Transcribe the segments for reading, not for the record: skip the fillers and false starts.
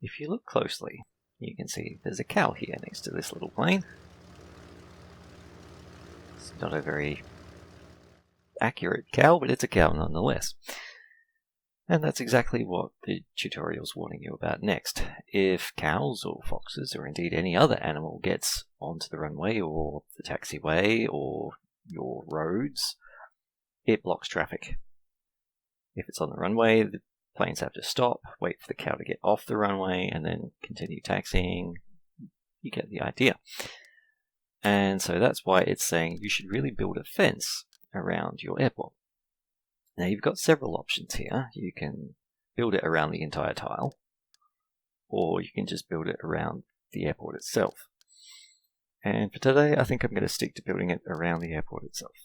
if you look closely, you can see there's a cow here next to this little plane. It's not a very accurate cow, but it's a cow nonetheless. And that's exactly what the tutorial's warning you about next. If cows or foxes or indeed any other animal gets onto the runway or the taxiway or your roads, it blocks traffic. If it's on the runway, the planes have to stop, wait for the cow to get off the runway, and then continue taxiing. You get the idea. And so that's why it's saying you should really build a fence around your airport. Now you've got several options here. You can build it around the entire tile, or you can just build it around the airport itself. And for today, I think I'm going to stick to building it around the airport itself.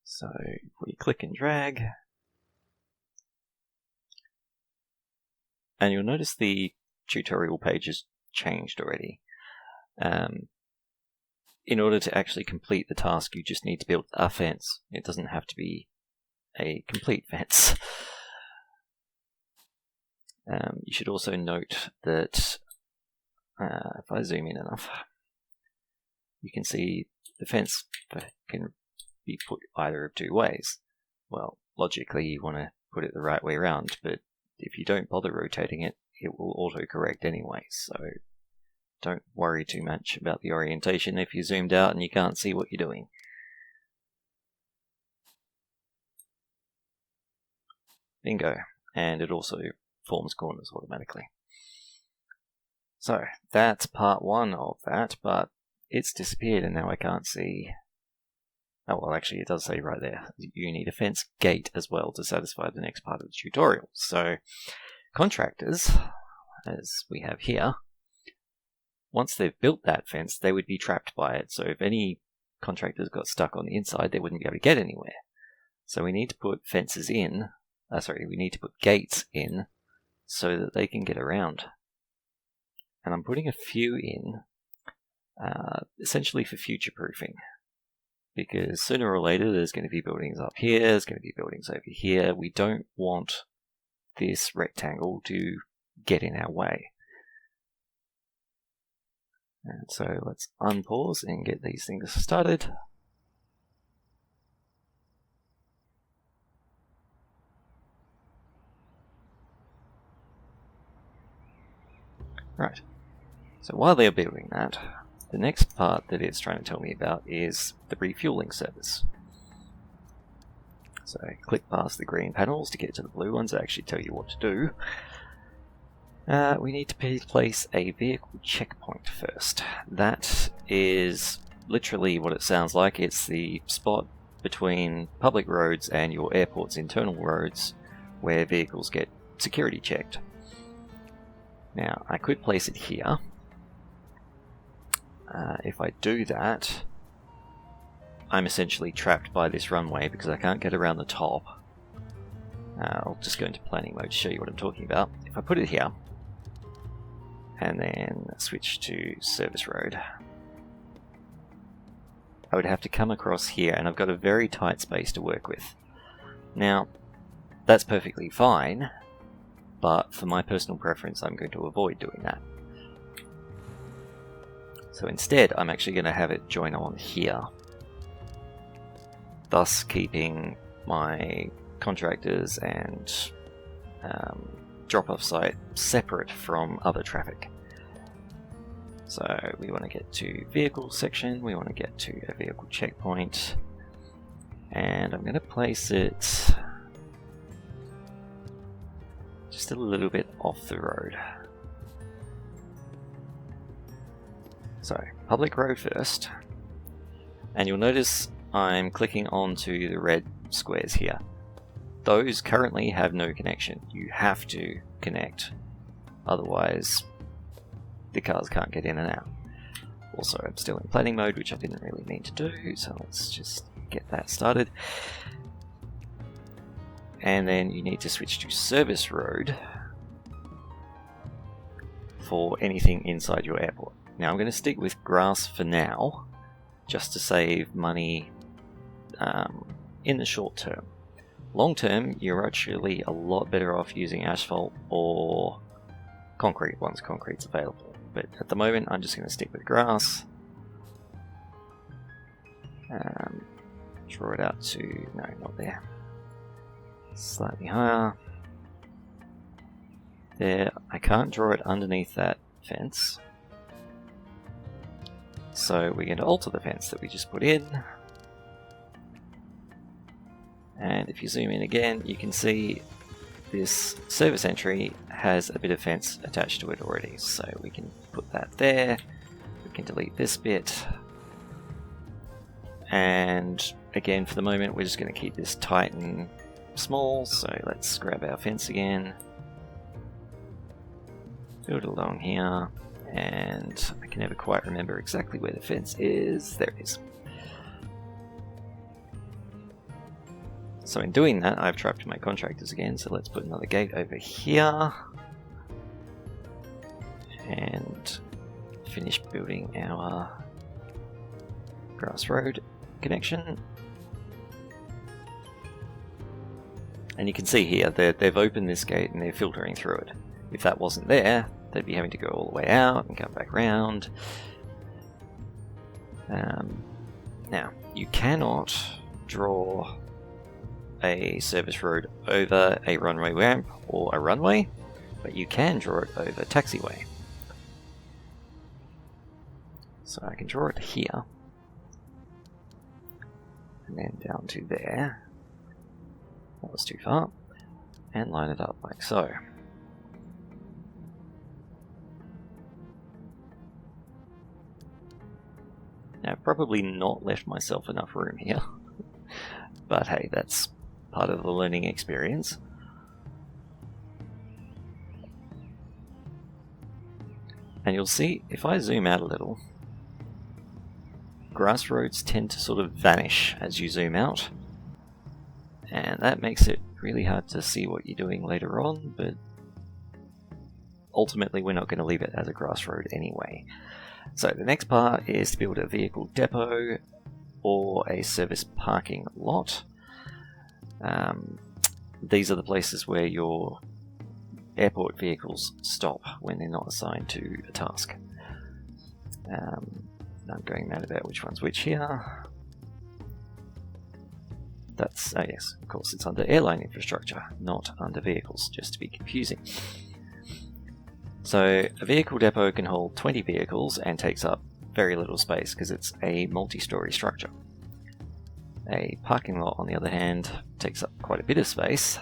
So if we click and drag, and you'll notice the tutorial page has changed already. In order to actually complete the task, you just need to build a fence. It doesn't have to be a complete fence. You should also note that if I zoom in enough, you can see the fence can be put either of two ways. Well, logically you want to put it the right way around, but if you don't bother rotating it, it will auto-correct anyway, so don't worry too much about the orientation if you zoomed out and you can't see what you're doing. Bingo. And it also forms corners automatically. So, that's part one of that, but it's disappeared and now I can't see. Oh, well, actually, it does say right there, you need a fence gate as well to satisfy the next part of the tutorial. So, contractors, as we have here, once they've built that fence, they would be trapped by it. So if any contractors got stuck on the inside, they wouldn't be able to get anywhere. So we need to put fences in, we need to put gates in so that they can get around. And I'm putting a few in, essentially for future-proofing. Because sooner or later there's going to be buildings up here, there's going to be buildings over here. We don't want this rectangle to get in our way. And so let's unpause and get these things started. Right, so while they're building that, the next part that it's trying to tell me about is the refueling service. So click past the green panels to get to the blue ones that actually tell you what to do. We need to place a vehicle checkpoint first. That is literally what it sounds like. It's the spot between public roads and your airport's internal roads where vehicles get security checked. Now, I could place it here. If I do that, I'm essentially trapped by this runway because I can't get around the top. I'll just go into planning mode to show you what I'm talking about. If I put it here, and then switch to service road, I would have to come across here, and I've got a very tight space to work with. Now, that's perfectly fine, but for my personal preference, I'm going to avoid doing that. So instead, I'm actually going to have it join on here, thus keeping my contractors and drop-off site separate from other traffic. So we want to get to vehicle section, we want to get to a vehicle checkpoint, and I'm going to place it just a little bit off the road. So, public road first, and you'll notice I'm clicking onto the red squares here. Those currently have no connection. You have to connect, otherwise the cars can't get in and out. Also, I'm still in planning mode, which I didn't really mean to do, so let's just get that started. And then you need to switch to service road for anything inside your airport. Now I'm going to stick with grass for now, just to save money in the short term. Long term, you're actually a lot better off using asphalt or concrete once concrete's available. But at the moment, I'm just going to stick with grass. Draw it out to, no, not there. Slightly higher. There, I can't draw it underneath that fence. So we're going to alter the fence that we just put in. And if you zoom in again, you can see this service entry has a bit of fence attached to it already. So we can put that there. We can delete this bit. And again, for the moment, we're just going to keep this tight and small. So let's grab our fence again. Build it along here. And I can never quite remember exactly where the fence is. There it is. So in doing that, I've trapped my contractors again, so let's put another gate over here. And finish building our grass road connection. And you can see here that they've opened this gate and they're filtering through it. If that wasn't there, they'd be having to go all the way out and come back round. Now, you cannot draw a service road over a runway ramp or a runway, but you can draw it over a taxiway. So I can draw it here, and then down to there. That was too far. And line it up like so. Now, I've probably not left myself enough room here, but hey, that's part of the learning experience. And you'll see, if I zoom out a little, grass roads tend to sort of vanish as you zoom out, and that makes it really hard to see what you're doing later on, but ultimately we're not going to leave it as a grass road anyway. So the next part is to build a vehicle depot or a service parking lot. These are the places where your airport vehicles stop when they're not assigned to a task. I'm going mad about which one's which here. That's, oh yes, of course it's under airline infrastructure, not under vehicles, just to be confusing. So a vehicle depot can hold 20 vehicles and takes up very little space because it's a multi-story structure. A parking lot, on the other hand, takes up quite a bit of space,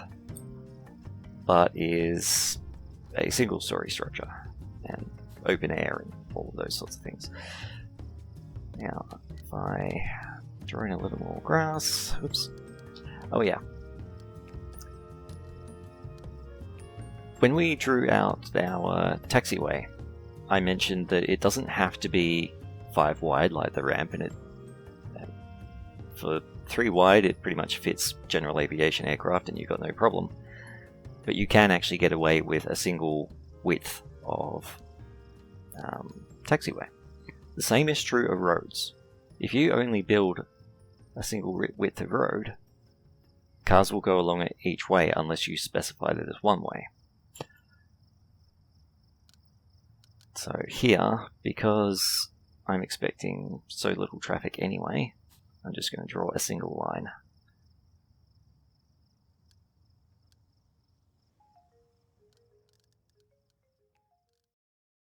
but is a single-story structure and open air and all of those sorts of things. Now, if I draw in a little more grass, oops. Oh yeah. When we drew out our taxiway, I mentioned that it doesn't have to be 5 wide like the ramp, and for 3 wide it pretty much fits general aviation aircraft and you've got no problem. But you can actually get away with a single width of taxiway. The same is true of roads. If you only build a single width of road, cars will go along it each way unless you specify that it's one way. So here, because I'm expecting so little traffic anyway, I'm just going to draw a single line